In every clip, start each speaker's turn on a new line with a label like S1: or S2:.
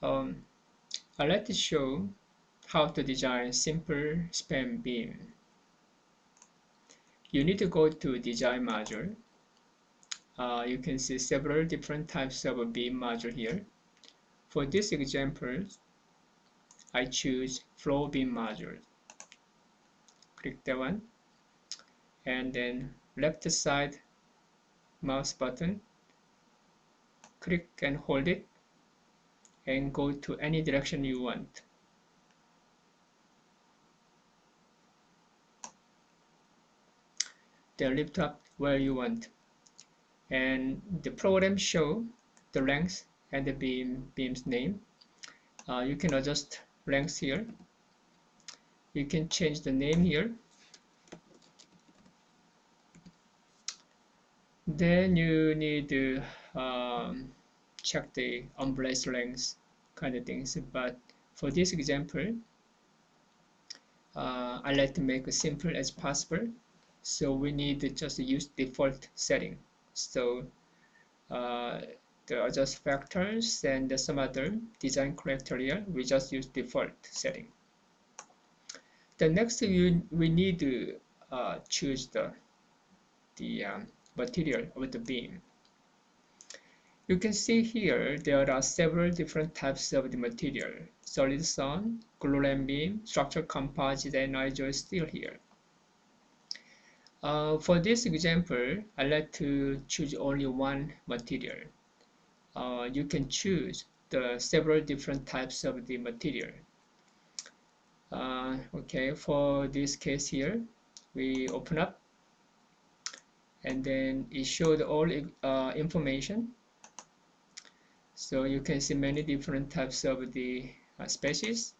S1: I'd like to show how to design simple span beam. You need to go to design module. You can see several different types of beam module here. For this example, I choose flow beam module. Click that one, and then left side mouse button, click and hold it, and go to any direction you want. Then lift up where you want, and the program show the length and the beam's name. You can adjust length here. You can change the name here. Then you need to check the umbrella length kind of things. But for this example, I like to make it simple as possible. So we need to just use default setting. So the adjust factors and some other design criteria, we just use default setting. The next we need to choose the material of the beam. You can see here there are several different types of the material: solid stone, glue beam, structural composite, and iso steel here. For this example, I like to choose only one material. You can choose the several different types of the material. Okay, for this case here, we open up, and then it showed all information. So you can see many different types of the species,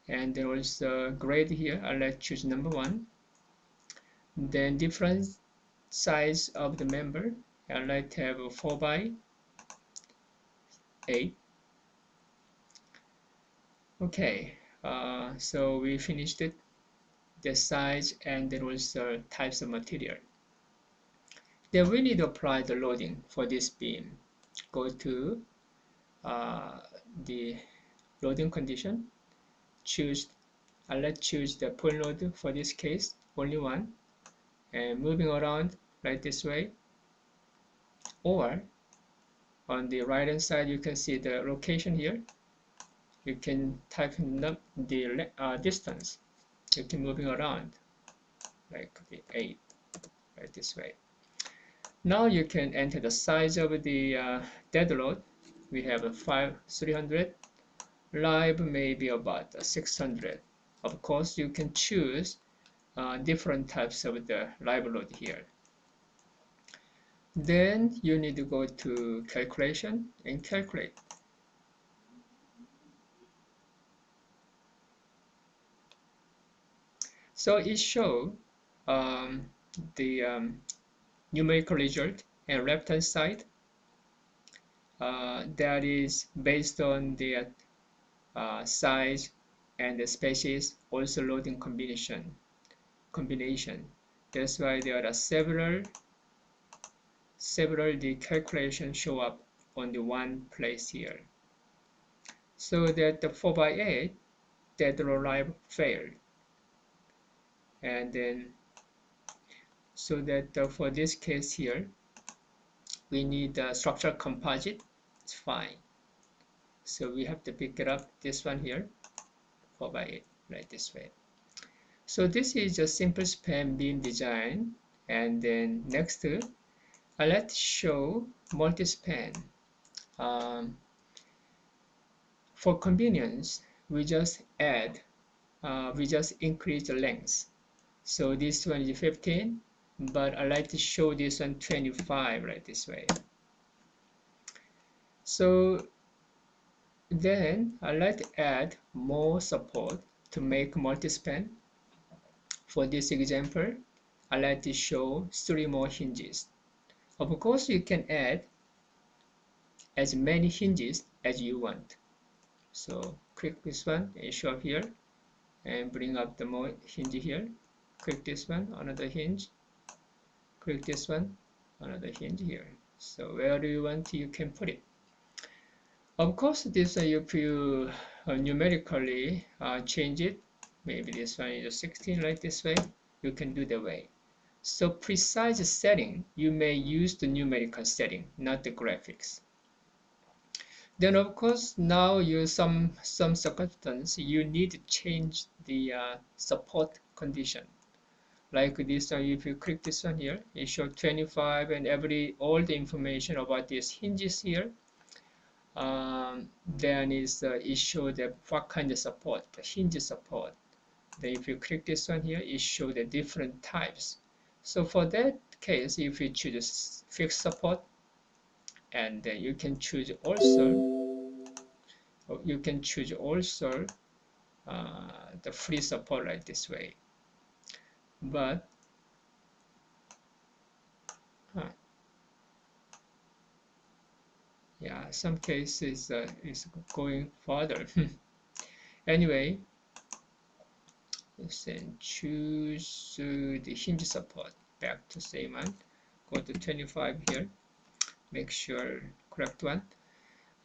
S1: and then also grade here. I like choose number 1. Then different size of the member. I like to have a 4x8. Okay, so we finished it. The size and then also types of material. Then we need to apply the loading for this beam. Go to the loading condition. Let's choose the point load for this case, only one, and moving around right this way. Or on the right hand side, you can see the location here. You can type in the distance. You can moving around like the 8 right this way. Now you can enter the size of the dead load. We have a 300. Live may be about 600. Of course, you can choose different types of the live load here. Then you need to go to calculation and calculate. So it shows the numerical result and left hand side that is based on the size and the species, also loading combination. That's why there are several the calculations show up on the one place here. So that the 4x8 dead load live failed, and then so that for this case here we need a structural composite. It's fine. So we have to pick it up, this one here, 4x8, like this way. So this is a simple span beam design. And then next, I like to show multi-span. For convenience, we just increase the length. So this one is 15, but I like to show this one 25, right this way. So then I like to add more support to make multi-span. For this example, I like to show 3 more hinges. Of course, you can add as many hinges as you want. So click this one and show up here, and bring up the more hinge here. Click this one, another hinge. Click this one, another hinge here. So where do you want, you can put it. Of course, this if you numerically change it, maybe this one is 16 like this way, you can do the way. So precise setting, you may use the numerical setting, not the graphics. Then of course now you some circumstance you need to change the support condition. Like this one, if you click this one here, it shows 25 and all the information about these hinges here. Then it shows the what kind of support, the hinge support. Then if you click this one here, it shows the different types. So for that case, if you choose fixed support, and then you can choose also the free support like this way. But yeah, some cases is going further. Anyway, then choose the hinge support. Back to same one. Go to 25 here. Make sure correct one.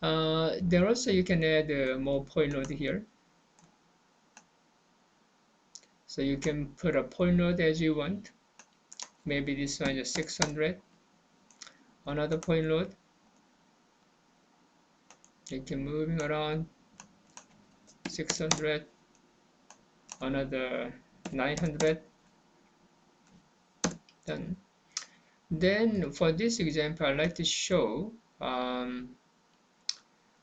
S1: Then also you can add more point load here. So you can put a point load as you want. Maybe this one is 600. Another point load. You can moving around 600. Another 900. Done. Then for this example, I'd like to show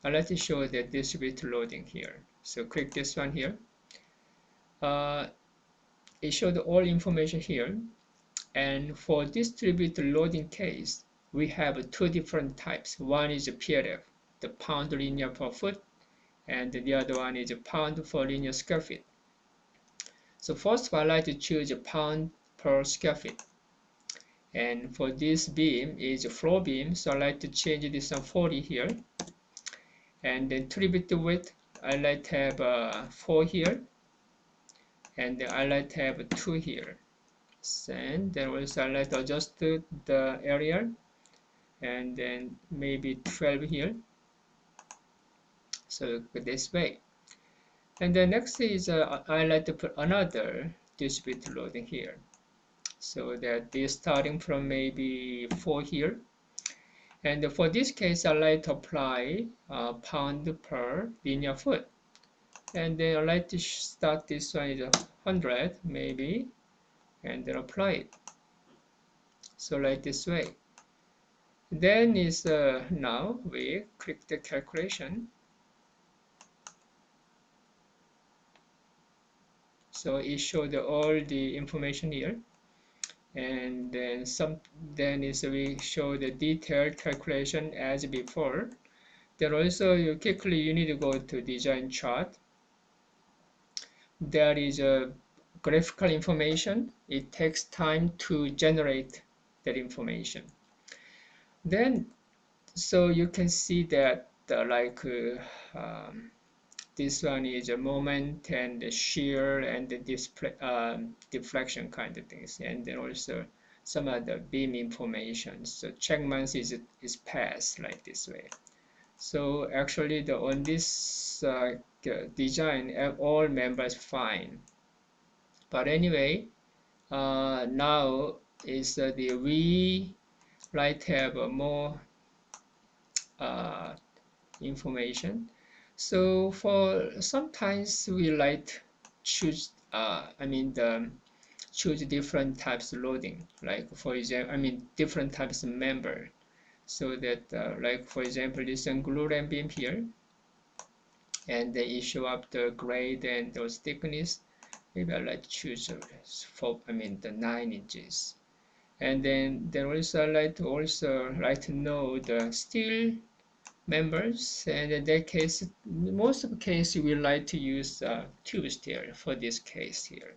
S1: the distributed loading here. So click this one here. It showed all information here. And for distributed loading case, we have two different types. One is a PLF, the pound linear per foot, and the other one is a pound for linear square feet. So first, I'd like to choose a pound per square feet. And for this beam is a floor beam, so I like to change this on 40 here. And then distributed width, I like to have 4 here, and then I like to have 2 here. And then also I like to adjust the area, and then maybe 12 here. So this way. And the next is I like to put another distributed loading here, so that this starting from maybe 4 here. And for this case, I like to apply pound per linear foot. And then I like to start this one is 100 maybe, and then apply it. So like this way. Then is now we click the calculation. So it showed all the information here. And then we show the detailed calculation as before. Then also you need to go to design chart. There is a graphical information. It takes time to generate that information. Then so you can see that this one is a moment and the shear and the display deflection kind of things, and then also some other beam information. So check months is passed like this way. So actually on this design all members fine. But anyway, now is we like to have more information. So for sometimes we like choose choose different types of loading, like for example different types of member, so that like for example this glue and beam here, and they show up the grade and those thickness. Maybe I like to choose the 9 inches. And then also I like to know the steel members, and in that case, most of the case we like to use tube steel for this case here.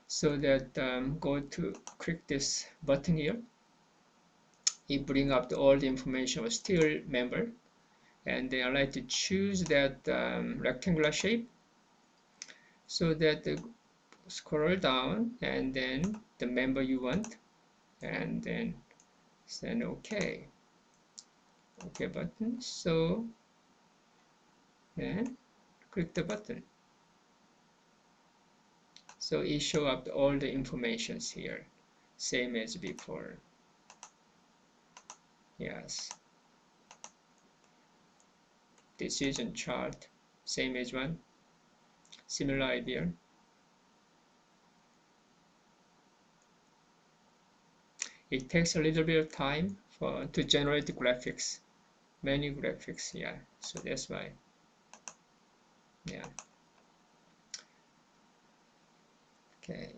S1: So that go to click this button here. It bring up all the information of steel member, and then I like to choose that rectangular shape, so that scroll down and then the member you want, and then OK button. So and click the button. So it shows up all the informations here, same as before. Yes. Decision chart, same as one, similar idea. It takes a little bit of time to generate the graphics, many graphics, yeah, so that's why, yeah. Okay.